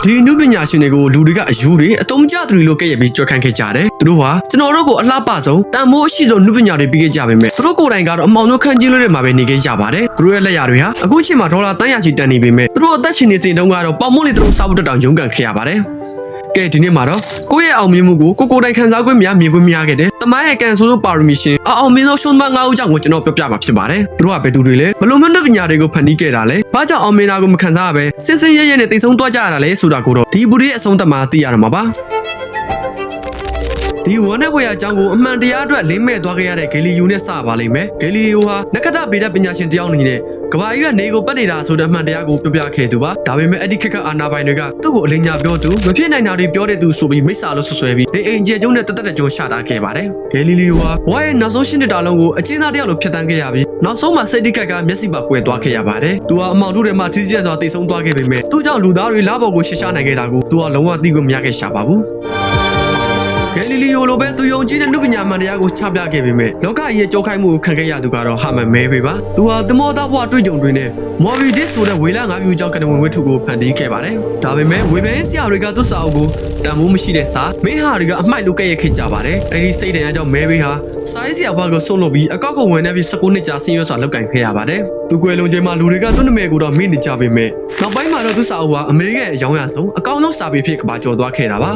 ဒီနုပညာရှင်တွေကိုလူတွေကအယူတွေအတုံးကျသူတွေလို့ကဲ့ရဲ့ပြီးကြွခံခဲ့ကြတယ်သူတို့ဟာကျွန်တော်တို့ကိုအလှပဆုံးတန်ဖိုးအရှိဆုံးနုပညာတွေပြီးခဲ့ကြပေမဲ့သူတို့ကိုယ်တိုင်ကတော့အမောင်တို့ခန့်ကျင်းလို့တဲ့မှာပဲနေခဲ့ကြပါတယ်သူတို့ရဲ့လက်ရတွေဟာအခုချိန်မှာဒေါ်လာ300ချီတန်နေပေမဲ့သူတို့အသက်ရှင်နေစဉ်တုန်းကတော့ပေါင်မုတ်လေးသူတို့စားဖို့တောင်ရုန်းကန်ခဲ့ရပါတယ်ကဲဒီနေ့မှာတော့ကိုယ့်ရဲ့အောင်မြင်မှုကိုကိုယ်တိုင်ခံစားခွင့်များမြင်ခွင့်များခဲ့တယ်။တမိုင်းရဲ့ကန်ဆိုးပါရမီရှင်အောင်မြင်ဆုံးရှုံးမ9ဦးကြောင့်ကိုကျွန်တော်ပြောပြမှာဖြစ်ပါတယ်။သူတို့ကဘယ်သူတွေလဲဘလို့မနှုတ်ပညာတွေကိုဖန်တီးခဲ့တာလဲ။ဘာကြောင့်အောင်မြင်တာကိုမခံစားရပဲစစ်စင်ရဲရဲနဲ့တိတ်ဆုံးသွားကြရတာလဲဆိုတာကိုတော့ဒီဘူရီရဲ့အဆုံးသတ်မှာသိရမှာပါ။ဒီဝမ်းနဲ့ဝေယအကြောင်းကိုအမှန်တရားအတွက်လင်းမဲ့သွားခဲ့ရတဲ့ဂယ်လီယိုနဲ့စပါလိမ့်မယ်။ဂယ်လီယိုဟာနက္ခတ္တဗေဒပညာရှင်တယောက်အနေနဲ့ကမ္ဘာကြီးကနေကိုပတ်နေတာဆိုတဲ့အမှန်တရားကိုပြောပြခဲ့သူပါ။ဒါပေမဲ့အဲ့ဒီခက်ခက်အာနာပိုင်တွေကသူ့ကိုအလင်းညာပြောသူမဖြစ်နိုင်တာတွေပြောတဲ့သူဆိုပြီးမိစ္ဆာလို့ဆွဆွဲပြီးအိမ်ကျဲကျုံနဲ့တသက်ကြုံရှာတာခဲ့ပါတယ်။ဂယ်လီလီယိုဟာဘဝရဲ့နောက်ဆုံးရှင်းတဲ့တာလုံးကိုအကျဉ်းသားတယောက်လိုဖြတ်တန်းခဲ့ရပြီးနောက်ဆုံးမှာစိတ်တိကက်ကမျက်စိပါကွယ်သွားခဲ့ရပါတယ်။သူဟာအမောင်တို့ထဲမှာကြီးကြီးကျယ်စွာတိတ်ဆုံးသွားခဲ့ပေမဲ့သူ့ကြောင့်လူသားတွေလားပေါ်ကိုရှင်းရှာနိုင်ခဲ့တာကိုသူကလုံးဝသိခွင့်မရခဲ့ရှာပါဘူး။ဂယ်လီလီယိုလိုပဲသူယုံကြည်တဲ့နုပညာမှန်တရားကိုချပြခဲ့ပေမဲ့လောကကြီးရဲ့ကြောက်ခိုင်းမှုကိုခံခဲ့ရသူကတော့ဟာမန်မဲပဲပါသူဟာတမောသားဘဝတွေ့ကြုံတွေနဲ့မော်ဘီဒစ်ဆိုတဲ့ဝေလာ9ပြူကြောင့်ကနဝင်ဝတ္ထုကိုဖန်တီးခဲ့ပါတယ်ဒါပေမဲ့ဝေဘဲဆရာတွေကသူ့စာအုပ်ကိုတန်ဖိုးမရှိတဲ့စာမင်းဟာတွေကအမိုက်လိုကဲ့ရဲ့ခဲ့ကြပါတယ်အဲဒီစိတ်တရားကြောင့်မဲဘေးဟာစာရေးဆရာဘွားကိုဆုံးလုပ်ပြီးအကောက်ကိုဝင်နေပြီး19နှစ်ကြာဆင်းရဲစွာလောက်ကင်ခဲ့ရပါတယ်သူကွယ်လွန်ချိန်မှာလူတွေကသူ့နာမည်ကိုတော့မေ့နေကြပေမဲ့နောက်ပိုင်းမှာတော့သူ့စာအုပ်ဟာအမေရိကန်ရဲ့အယောင်ရဆုံးအကောင်းဆုံးစာပေဖြစ်ကဘာကျော်သွားခဲ့တာပ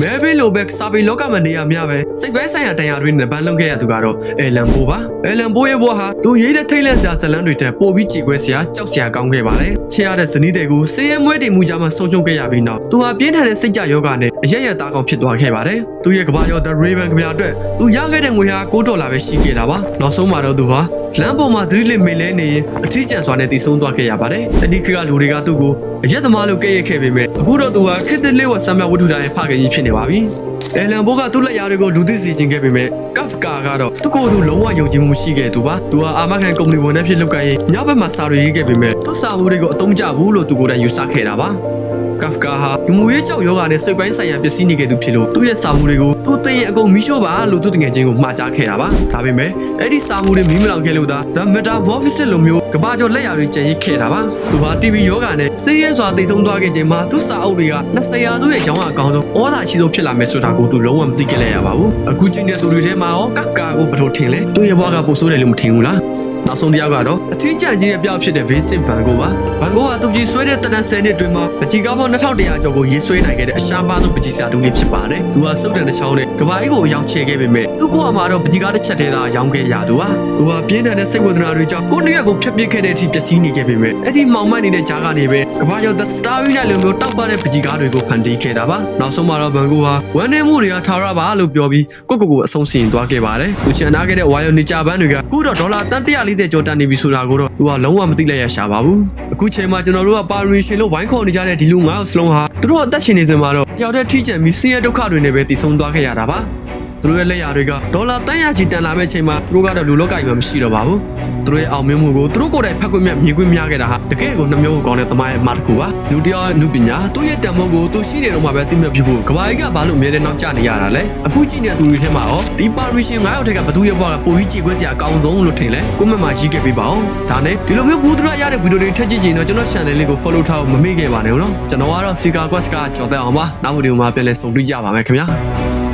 ါမဲဘေးလိုပဲစာပေလောကမှာနေရများပဲစိတ်ပဲဆိုင်ရာတရားတွေနဲ့ဗန်းလုံးခဲ့ရသူကတော့အဲလန်ဘိုပါအဲလန်ဘိုရဲ့ဘဝဟာသူရေးတဲ့ထိတ်လန့်စရာဇလန်းတွေတက်ပို့ပြီးကြေခွဲစရာကြောက်စရာကောင်းခဲ့ပါတယ်ချစ်ရတဲ့ဇနီးတဲ့ကိုစည်ရဲမွဲတင်မှုကြမှာဆုံးရှုံးခဲ့ရပြီးနောက်သူဟာပြင်းထန်တဲ့စိတ်ကြယောဂနဲ့အရရသားကောင်ဖြစ်သွားခဲ့ပါတယ်သူရဲ့ကဘာကျော် The Raven ကဗျာအတွက်သူရခဲ့တဲ့ငွေဟာ$9ပဲရှိခဲ့တာပါနောက်ဆုံးမှာတော့သူဟာလမ်းပေါ်မှာသတိလစ်မေလဲနေရင်အထီးကျန်စွာနဲ့တည်ဆုံးသွားခဲ့ရပါတယ်အဒီခရလူတွေကသူ့ကိုအရက်သမားလိုကဲ့ရဲ့ခဲ့ပေမဲ့အခုတော့သူဟာခေတ္တလေးဝဆမ်းမြောက်ဝတ္ထုတိုင်းဖခင်ကြီးဖြစ်နေပါပြီအဲလန်ဘိုကသူ့လက်ရာတွေကိုလူသိစီခြင်းခဲ့ပေမဲ့ကဖ်ကာကတော့သူ့ကိုယ်သူလုံးဝယုံကြည်မှုရှိခဲ့သူပါသူဟာအာမခံကုမ္ပဏီဝန်ထမ်းဖြစ်လုပ်ကိုင်ရင်ညဘက်မှာစာတွေရေးခဲ့ပေမဲ့သူ့စာမှုတွေကိုအသုံးချဘူးလို့သူကိုယ်တိုင်ယူဆခဲ့တာပါကဖ်ကာဟာလူမှုရေးကြောက်ယောဂနဲ့စိတ်ပိုင်းဆိုင်ရာပျက်စီးနေခဲ့သူဖြစ်လို့သူ့ရဲ့စာမှုတွေကိုသူ့သိရင်အကုန်မီးရှို့ပါလို့သူ့တငယ်ချင်းကိုမှားကြားခဲ့တာပါဒါပေမဲ့အဲ့ဒီစာမှုတွေမီးမလောင်ခဲ့လို့သာ The Metamorphosis လိုမျိုးကဘာကျော်လက်ရာတွေကျန်ရစ်ခဲ့တာပါသူဟာ TV ယောဂနဲ့စိတ်ရဲစွာတိတ်ဆုံးသွားခဲ့ခြင်းမှာသူ့စာအုပ်တွေက20ရာစုရဲ့ကျောင်းအကောင်ဆုံးဩဇာရှိဆုံးဖြစ်လာမယ်ဆိုတာကိုသူလုံးဝမသိခဲ့ရပါဘူးအခုချိန်တဲ့သူတွေထဲမှာရောကကာကိုဘယ်လိုထင်လဲသူ့ရဲ့ဘဝကပိုဆိုးတယ်လို့မထင်ဘူးလားနောက်ဆုံးတစ်ယောက်ကတော့အထီးကျန်ကြီးရဲ့ပြောက်ဖြစ်တဲ့ Vincent van Gogh ပါ။ Van Gogh ဟာသူကြီးဆွဲတဲ့တနက်10နှစ်တွင်မှာပကြီးကားပေါင်း2100ကျော်ကိုရေးဆွဲနိုင်ခဲ့တဲ့အရှားပါဆုံးပကြီးဆရာတူလေးဖြစ်ပါတယ်။သူဟာစုပ်တန်တစ်ချောင်းနဲ့ကဘာကြီးကိုရောင်းချခဲ့ပေမဲ့သူ့ဘဝမှာတော့ပကြီးကားတစ်ချက်တည်းသာရောင်းခဲ့ရသူပါ။သူဟာပြင်းထန်တဲ့စိတ်ဝေဒနာတွေကြောင့်ကိုယ့်နေရာကိုဖျက်ပစ်ခဲ့တဲ့အထိပျက်စီးနေခဲ့ပေမဲ့အဲ့ဒီမှောင်မိုက်နေတဲ့ကြားကနေပဲကဘာကျော် The Starry Night လိုမျိုးတောက်ပတဲ့ပကြီးကားတွေကိုဖန်တီးခဲ့တာပါ။နောက်ဆုံးမှာတော့ Van Gogh ဟာဝမ်းနည်းမှုတွေကထာဝရပါလို့ပြောပြီးကိုအဆုံးစီရင်သွားခဲ့ပါတယ်။သူချန်ထားခဲ့တဲ့ဝါယောနေကြပန်းတွေကအခုတော့ဒေါ်လာ140ကျော်တန်နေပြီဆိုတာကိုတော့သူကလုံးဝမသိလိုက်ရရှာပါဘူးအခုချိန်မှာကျွန်တော်တို့ကပါရီရှင်လို့ဝိုင်းခေါ်နေကြတဲ့ဒီလူ9ယောက်စလုံးဟာသူတို့အသက်ရှင်နေစဉ်မှာတော့တယောက်တည်းထိကျန်ပြီးဆင်းရဲဒုက္ခတွေနဲ့ပဲတည်ဆုံးသွားခဲ့ရတာပါသူတို့ရဲ့လက်ရာတွေကဒေါ်လာ300ချီတန်လာမဲ့ချိန်မှာသူတို့ကတော့လူလောကကြီးမှာမရှိတော့ပါဘူးသူတို့ရဲ့အောင်မြင်မှုကိုသူတို့ကိုယ်တိုင်ဖတ်ခွင့်မြင်ခွင့်များခဲ့တာဟာတကယ်ကိုနှမျိုးကိုကောင်းတဲ့သမိုင်းရဲ့အမှားတစ်ခုပါလူတယောက်လူပညာသူ့ရဲ့တန်ဖိုးကိုသူရှိနေတော့မှပဲသိမြတ်ဖြစ်ဖို့ကဘာကြီးကဘာလို့အမြဲတမ်းနောက်ကျနေရတာလဲအခုကြည့်နေတဲ့သူတွေထဲမှာရောဒီပါရီရှင်9ယောက်ထက်ကဘသူရဲ့ဘဝကပိုပြီးကြည်ခွဲစရာအကောင်းဆုံးလို့ထင်လဲကွန်မန့်မှာရေးခဲ့ပေးပါဦးဒါနဲ့ဒီလိုမျိုးဘူးဒရရတဲ့ဗီဒီယိုတွေထည့်ကြည့်ကြရင်တော့ကျွန်တော် channel လေးကို follow ထားဖို့မမေ့ခဲ့ပါနဲ့နော်ကျွန်တော်ကတော့ Sika Quest ကကြော်တက်အောင်ပါနောက်ဗီဒီယိုမှာပြန်လည်ဆုံတွေ့ကြပါမယ်ခင်ဗျာ